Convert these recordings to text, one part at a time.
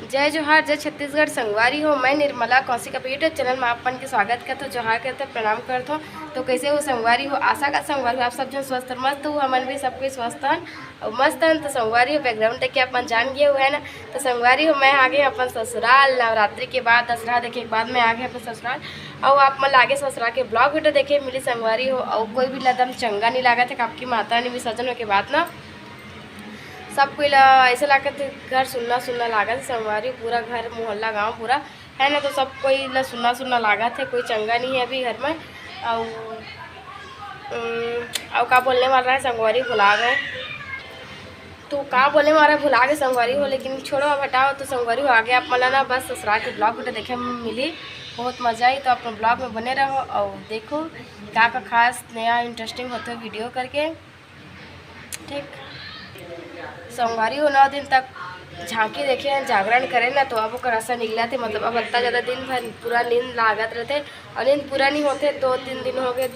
जय जोहार जय छत्तीसगढ़ संगवारी हो। मैं निर्मला कौशिक का यूट्यूब चैनल में अपन के स्वागत करता हूँ। जोहार करते प्रणाम करता हूँ। तो कैसे हो संगवारी हो? आशा का संगवारी हो आप सब जो स्वस्थ और मस्त हो, हमन भी सब कोई स्वस्थ हन और मस्त हन। तो संगवारी हो बैकग्राउंड देख के अपन जान गए हुए है ना। तो संगवारी हो मैं आ गए अपन ससुराल नवरात्रि के बाद, दशहरा देखे के बाद मैं आ गए अपन ससुराल। और आप मन लागे ससुराल के ब्लॉग वीडियो देखे मिली संगवारी हो। और कोई भी लदम चंगा नहीं लगा था आपकी माता ने विसर्जन के बाद ना सब कोई ऐसा लगा घर सुनना सुनना लागा था संगवारी। पूरा घर मोहल्ला गांव पूरा है ना, तो सब कोई सुनना सुनना लागा थे। कोई चंगा नहीं है अभी घर में। और का बोलने वाला है संगवारी भुला गए। तो का बोलने वाला भुला गए संगवारी हो, लेकिन छोड़ो अब हटाओ। तो संगवारी हो आगे आप मला ना बस ससुराल के ब्लॉग वीडियो देखे में मिली, बहुत मज़ा आई। तो अपने ब्लॉग में बने रहो और देखो क्या का खास नया इंटरेस्टिंग होता है वीडियो करके। ठीक संगवारी हो 9 दिन तक झांकी देखे जागरण करे ना, तो अब वो रसा निकला थे। मतलब अब इतना ज़्यादा दिन भर पूरा नींद लागत रहते और नींद पूरा नहीं होते। 2-3 दिन हो गए,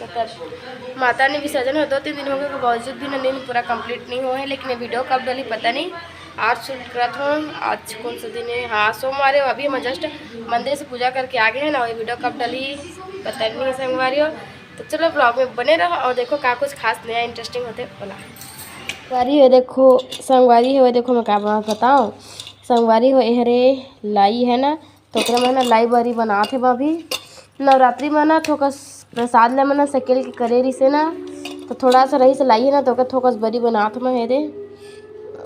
मतलब माता ने विसर्जन हो 2-3 दिन हो गए के बावजूद भी ना नींद पूरा कंप्लीट नहीं हुआ है। लेकिन ये वीडियो कब डली पता नहीं। आज शूट करत हूँ, आज कौन सा दिन है? हाँ सोमवार है। अभी हम जस्ट मंदिर से पूजा करके आ गए हैं ना। ये वीडियो कब डली पता नहीं है संगवारी हो। तो चलो ब्लॉग में बने रहो और देखो क्या कुछ खास नया इंटरेस्टिंग होते बोला। संगवारी हो देखो, संगवारी हो देखो मैं क्या बताऊँ। संगवारी हो हरे लाई है ना, तो ओकरा में ना लाई बरी बनाते बा। अभी नवरात्रि में ना थोकस प्रसाद ले में ना सेकेल के करे रही से ना, तो थोड़ा सा रही से लाई है ना, तो ओकर थोकस बरी बनात मैं हेदे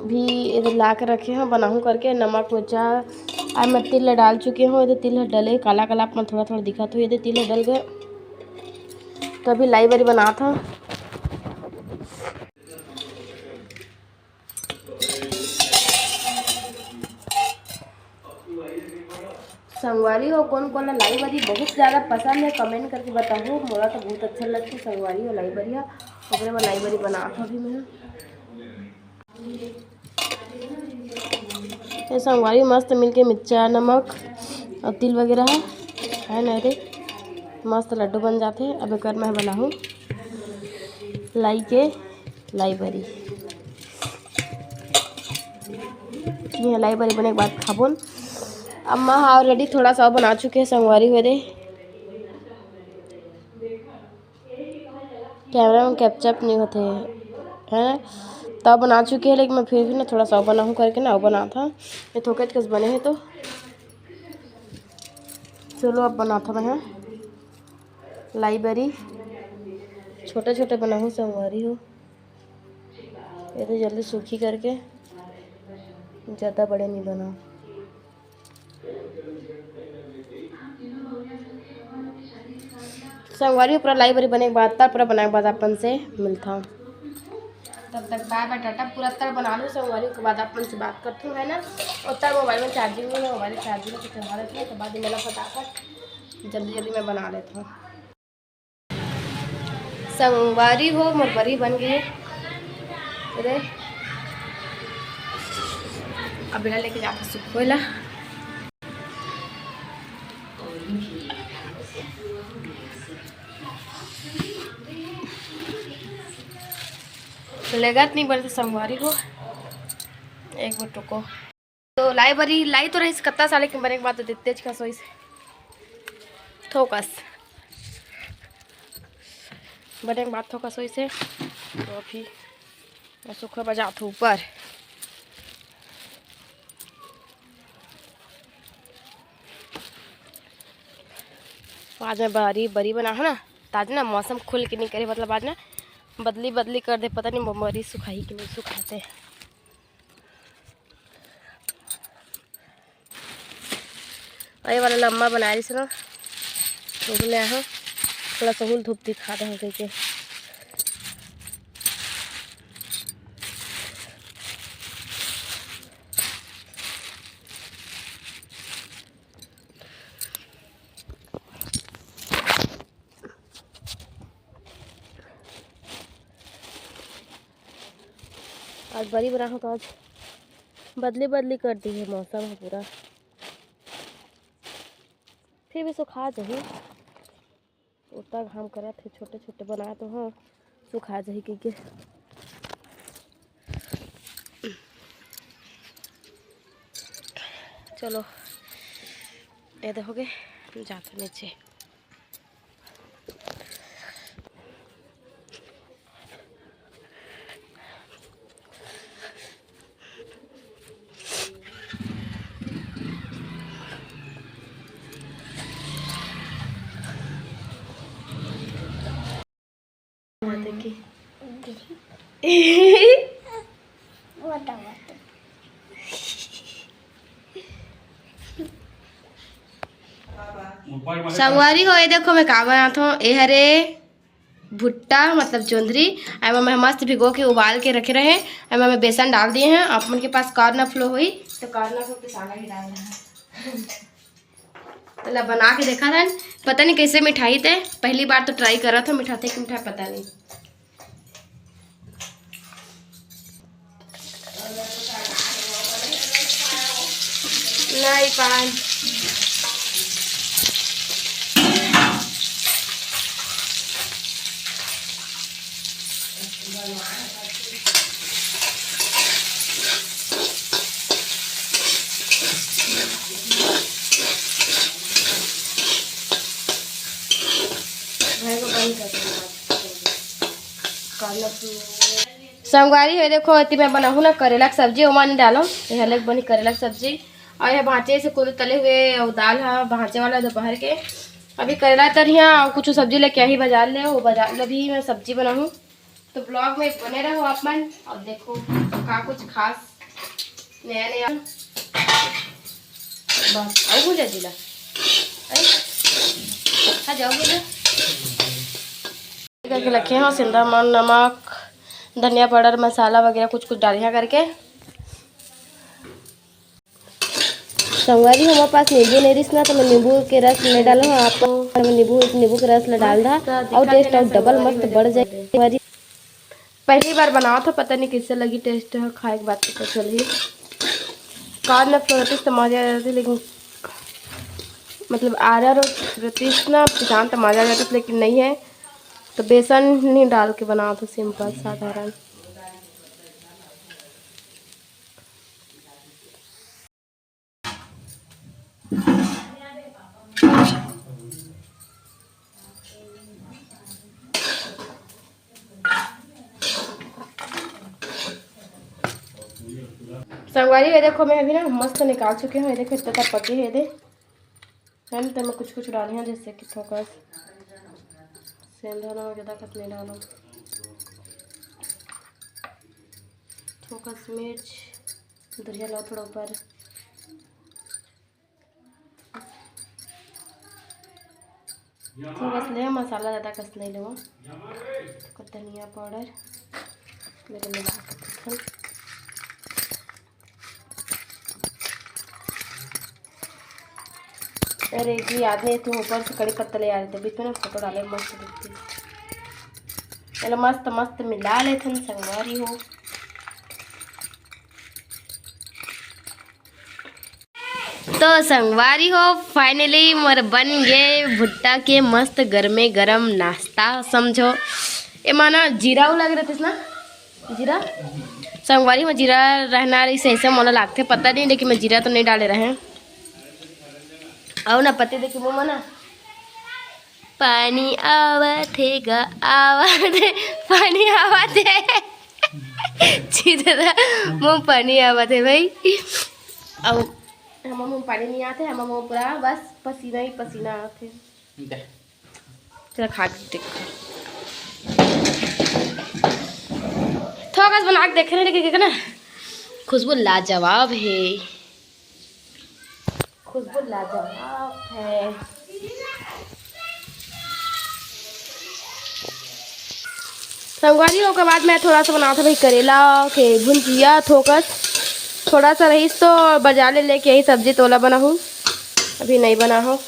भी इधर ला के रखे हैं बनाऊँ करके। नमक मिर्चा आज मैं तिल डाल चुके हूँ। इधर तिल डले काला काला अपना थोड़ा थोड़ा दिखा तो इधर तिल डल गए। तो अभी लाई बरी बनाता हूँ। संगवारी हो कौन कौन लाई बरी बहुत ज़्यादा पसंद है कमेंट करके बताओ। मोला तो बहुत अच्छा लगती है संगवारी हो लाई बरिया। ओकरे में लाई बरी बनाता अभी मैं। ये संगवारी मस्त मिलके मिर्चा नमक और तिल वगैरह है ना रे, मस्त लड्डू बन जाते हैं। अब एक मैं बनाऊँ लाई के लाई बरी। ये लाई बरी बने के बाद खाबोन। अम्मा हाँ ऑलरेडी थोड़ा सा बना चुके हैं संगवारी हो दे। कैमरा में कैप्चअप नहीं होते हैं तब बना चुके हैं, लेकिन मैं फिर भी ना थोड़ा सा बनाऊँ करके ना बना था। ये थोके कस बने हैं तो चलो अब बना था मैं लाई बरी। छोटे छोटे बनाऊँ संगवारी हो, ये तो जल्दी सूखी करके, ज़्यादा बड़े नहीं बनाओ। संगवारी पूरा लाई बरी बने के बाद तब पूरा बनाने के बाद अपन से मिलता हूँ। तब तक बाय बाय टाटा। पूरा तर बना लूँ संगवारी के बाद अपन से बात करती हूँ है ना। और तब मोबाइल में चार्जिंग नहीं है, मोबाइल चार्जिंग में चढ़ा लेती हूँ। तो बाद में मेरा फटाफट जल्दी जल्दी मैं बना लेता हूँ। संगवारी हो मोर बरी बन गई अरे अब बेला लेके जाकर सुखोला। लगत नहीं बड़े संगवारी हो एक मिनट रुको। तो लाई बरी लाई तो रही कत्ता साले के बने के बाद तो तेज खस होई से थोकस बने के बाद थोकस होई से। तो अभी सुखा बजात हूँ ऊपर। आज में बरी बरी बना है ना, ताज ना मौसम खुल के नहीं करे, मतलब आज ना बदली बदली कर दे। पता नहीं बरी सुखाई कि नहीं सुखाते। अरे वाला लम्बा बना रही से ना, तो ले आया थोड़ा सहूल धूप दिखा दे कह के। आज बड़ी बना हो तो आज बदली बदली कर दी है मौसम है पूरा। फिर भी सुखा जाही उतना घाम करा थे। छोटे छोटे बनाए तो हाँ सुखा जाही क्योंकि चलो ये देखोगे जाते नीचे। संगवारी हो ये देखो मैं का बनात हूँ। ये हरे भुट्टा मतलब जोंधरी एम में मस्त भिगो के उबाल के रखे रहे। एम में बेसन डाल दिए हैं। आप मन के पास कॉर्न फ्लो हुई तो कॉर्न फ्लो पिसाना ही डाल रहा तो ला बना के देखा था। पता नहीं कैसे मिठाई थे, पहली बार तो ट्राई करा था। मिठा थे कि मिठा पता नहीं। नहीं पान संगवारी है देखो अति मैं बनाऊँ ना करेला की सब्जी उमा नहीं डालो। यह अलग बनी करेला की सब्जी और यह भाँचे से कुछ तले हुए और दाल है भाँचे वाला दोपहर के। अभी करेला तरिया और कुछ सब्जी लेके ही बाजार ले वो बाजार ले भी मैं सब्जी बनाऊँ। तो ब्लॉग में बने रहो आप मन और देखो का कुछ खास नया नया बस आओ हो जिला खा जाओगे करके रखे हैं। सिंधा नमक धनिया पाउडर मसाला वगैरह कुछ कुछ डालिया करके। संगवारी हमारे पास नींबू नहीं रिसना तो मैं नींबू के रस नहीं डालूँ। आप नींबू के रस डाल दा और टेस्ट और डबल मस्त बढ़ जाए। पहली बार बनाओ था पता नहीं कैसे लगी टेस्ट है खाए के बाद पता चली। कॉर्न फ्लोर तो मजा आ जाती लेकिन मतलब आरा रोटी ना पिसान तो मजा आ जाती लेकिन नहीं है तो बेसन नहीं डाल के बनाओ तो सिंपल साधारण। संगवारी ये देखो मैं अभी ना मस्त निकाल चुके हूँ। ये देखो इतना पके है दे है ना। तो मैं कुछ कुछ डाली हैं जैसे कि थोड़ा सेंधा नमक ज़्यादा कस नहीं डालो। थोड़ा मिर्च धनिया लो थोड़ा ऊपर तो बस ले मसाला ज़्यादा कस नहीं लो। धनिया पाउडर मेरे मिला अरे जी याद नहीं तो ऊपर से कड़ी पत्ता ले आ रहे थे बीच में ना फोटो डाले मस्त दिखती। चलो मस्त मस्त मिला लेते हैं संगवारी हो। तो संगवारी हो फाइनली मोर बन गए भुट्टा के मस्त गरमे गरम नाश्ता समझो। ये माना जीरा लग रहे थे ना जीरा संगवारी में जीरा रहना इसे ऐसे मोला लगते पता नहीं लेकिन मैं जीरा तो नहीं डाले रहे हैं। आओ ना पते देखिए मुँह ना पानी आवत है गा आवत है पानी आवत है सीधा मुँह पानी आवत है भाई। अब हम मुँह पानी नहीं आते हम मुँह पूरा बस पसीना ही पसीना आते। चलो खा के देखो थोड़ा बना के देखने लगे ना खुशबू लाजवाब है। खुशबू लाजवाब है। संगवारी के बाद मैं थोड़ा सा बना था भाई करेला के भुंजिया थोड़ा सा रही तो बाजार ले लेके यही सब्जी तोला बना हूँ अभी नहीं बना हो।